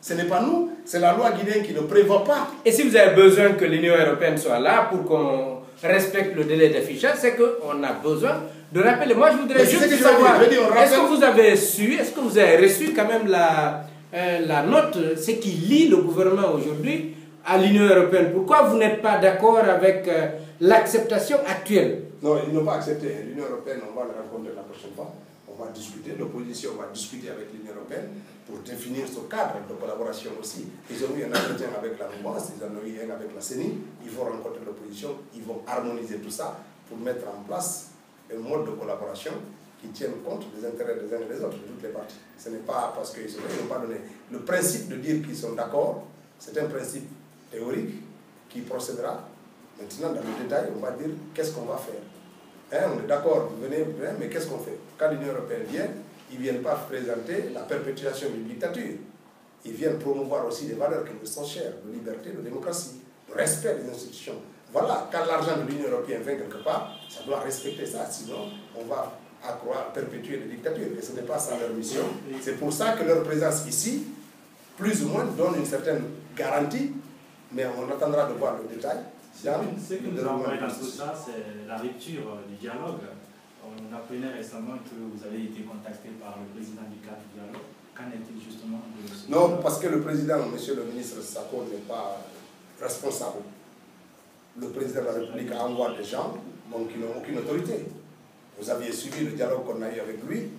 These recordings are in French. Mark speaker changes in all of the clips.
Speaker 1: Ce n'est pas nous, c'est la loi guinéenne qui ne prévoit pas.
Speaker 2: Et si vous avez besoin que l'Union européenne soit là pour qu'on respecte le délai d'affichage, c'est qu'on a besoin de rappeler. Moi, je voudrais juste savoir, est-ce que vous avez su, est-ce que vous avez reçu quand même la note, ce qui lie le gouvernement aujourd'hui à l'Union européenne? Pourquoi vous n'êtes pas d'accord avec l'acceptation actuelle?
Speaker 1: Non, ils n'ont pas accepté. L'Union européenne, on va le rencontrer la prochaine fois. On va discuter, l'opposition va discuter avec l'Union européenne pour définir ce cadre de collaboration aussi. Ils ont eu un entretien avec la mouvance, ils en ont eu un avec la CENI, ils vont rencontrer l'opposition, ils vont harmoniser tout ça pour mettre en place un mode de collaboration qui tienne compte des intérêts des uns et des autres, de toutes les parties. Ce n'est pas parce qu'ils n'ont pas donné. Le principe de dire qu'ils sont d'accord, c'est un principe théorique qui procédera. Maintenant, dans le détail, on va dire qu'est-ce qu'on va faire. Hein, on est d'accord, vous venez, mais qu'est-ce qu'on fait? Quand l'Union européenne vient, ils ne viennent pas présenter la perpétuation d'une dictature. Ils viennent promouvoir aussi des valeurs qui nous sont chères, de liberté, de démocratie, de respect des institutions. Voilà, quand l'argent de l'Union européenne vient quelque part, ça doit respecter ça, sinon on va accroître, perpétuer les dictatures. Et ce n'est pas ça leur mission. C'est pour ça que leur présence ici, plus ou moins, donne une certaine garantie, mais on attendra de voir le détail.
Speaker 3: Ce que nous avons parlé dans tout ça, c'est la rupture du dialogue. On apprenait récemment que vous avez été contacté par le président du cadre du dialogue. Qu'en est-il justement de ce
Speaker 1: Non, parce que le président, monsieur le ministre Sako, n'est pas responsable. Le président de la République envoie des gens qui n'ont aucune autorité. Vous aviez suivi le dialogue qu'on a eu avec lui.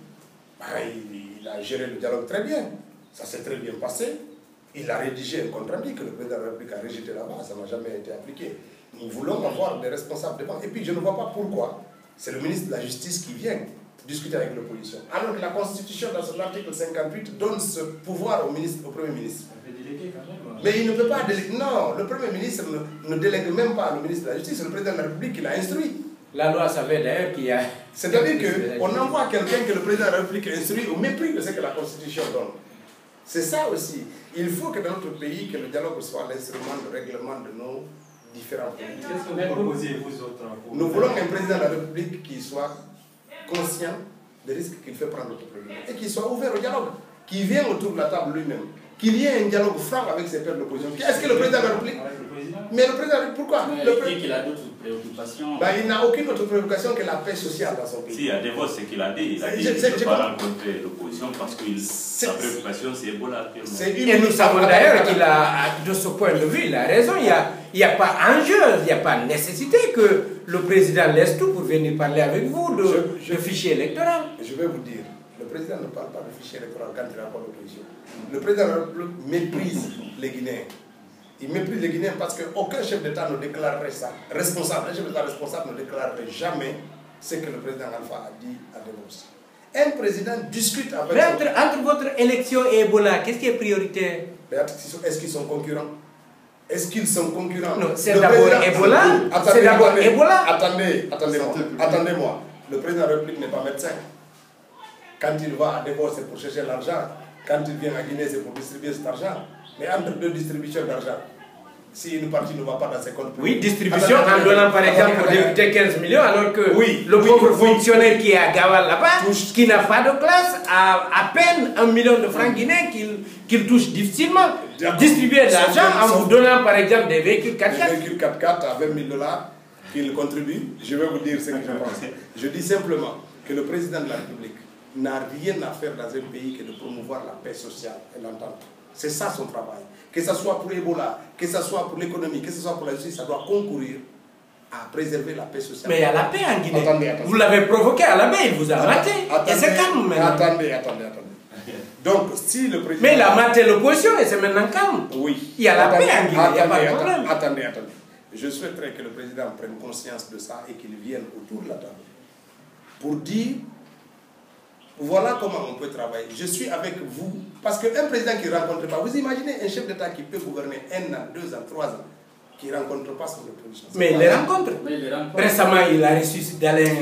Speaker 1: Il a géré le dialogue très bien. Ça s'est très bien passé. Il a rédigé un compte-rendu que le président de la République a rejeté là-bas. Ça n'a jamais été appliqué. Nous voulons avoir des responsables devant. Et puis je ne vois pas pourquoi. C'est le ministre de la Justice qui vient discuter avec l'opposition. Alors que la Constitution, dans son article 58, donne ce pouvoir au Premier ministre. Mais il ne peut pas déléguer. Non, le Premier ministre ne délègue même pas le ministre de la Justice. C'est le président de la République qui l'a instruit.
Speaker 2: La loi savait d'ailleurs qu'il y a...
Speaker 1: C'est-à-dire qu'on envoie quelqu'un que le président de la République instruit au mépris de ce que la Constitution donne. C'est ça aussi. Il faut que dans notre pays, que le dialogue soit l'instrument de règlement de nos différents pays.
Speaker 3: Qu'est-ce que vous proposez, vous autres?
Speaker 1: Nous voulons un président de la République qui soit conscient des risques qu'il fait prendre notre pays et qui soit ouvert au dialogue, qui vienne autour de la table lui-même, qu'il y ait un dialogue franc avec ses pairs de l'opposition. Est-ce que le président de la République... Mais le président, pourquoi?
Speaker 3: Il dit qu'il a d'autres préoccupations.
Speaker 1: Il n'a aucune autre préoccupation que la paix sociale dans son pays.
Speaker 4: Si, à Devos, c'est qu'il a dit. Il a dit qu'il ne peut pas rencontrer l'opposition parce que sa préoccupation, c'est Ebola.
Speaker 2: Et nous savons d'ailleurs qu'il a, de ce point de vue, il a raison. Il n'y a pas enjeu, il n'y a pas nécessité que le président laisse tout pour venir parler avec vous de fichier électoral.
Speaker 1: Je vais vous dire, le président ne parle pas de fichier électoral quand il rencontre l'opposition. Le président méprise les Guinéens. Il méprise les Guinéens parce qu'aucun chef d'État ne déclarerait ça. Responsable, un chef d'État responsable ne déclarerait jamais ce que le président Alpha a dit à Devos. Un président discute avec...
Speaker 2: Mais entre votre élection et Ebola, qu'est-ce qui est prioritaire?
Speaker 1: Est-ce qu'ils sont concurrents? Est-ce qu'ils sont concurrents?
Speaker 2: Non, c'est d'abord Ebola. C'est d'abord Ebola.
Speaker 1: Attendez-moi. Le président de la République n'est pas médecin. Quand il va à Devos, c'est pour chercher l'argent. Quand il vient à Guinée, c'est pour distribuer cet argent. Mais entre deux distributions d'argent, si une partie ne va pas dans ses comptes...
Speaker 2: Oui, distribution en donnant par exemple au député 15 millions, alors que le pauvre fonctionnaire qui est à Gawal là-bas, qui n'a pas de classe, a à peine 1 million de francs guinéens qu'il touche difficilement. Distribuer de l'argent en vous donnant par exemple des véhicules 4x4.
Speaker 1: Des véhicules 4x4 à 20 000 $ qu'il contribue. Je vais vous dire ce que je pense. Je dis simplement que le président de la République n'a rien à faire dans un pays que de promouvoir la paix sociale et l'entente. C'est ça son travail. Que ce soit pour Ebola, que ce soit pour l'économie, que ce soit pour la justice, ça doit concourir à préserver la paix sociale.
Speaker 2: Mais il y a la paix en Guinée.
Speaker 1: Attendez.
Speaker 2: Vous l'avez provoqué à la paix, il vous a maté. Et c'est calme maintenant.
Speaker 1: Attendez. Donc, si le président...
Speaker 2: Mais il a maté l'opposition et c'est maintenant calme.
Speaker 1: Oui.
Speaker 2: Il y a la paix en Guinée, il n'y a pas de problème.
Speaker 1: Attendez. Je souhaiterais que le président prenne conscience de ça et qu'il vienne autour de la table pour dire... Voilà comment on peut travailler. Je suis avec vous. Parce qu'un président qui ne rencontre pas, vous imaginez un chef d'État qui peut gouverner 1 an, 2 ans, 3 ans, qui ne rencontre pas son opposition.
Speaker 2: Mais il les rencontre. Récemment, il a reçu d'Alain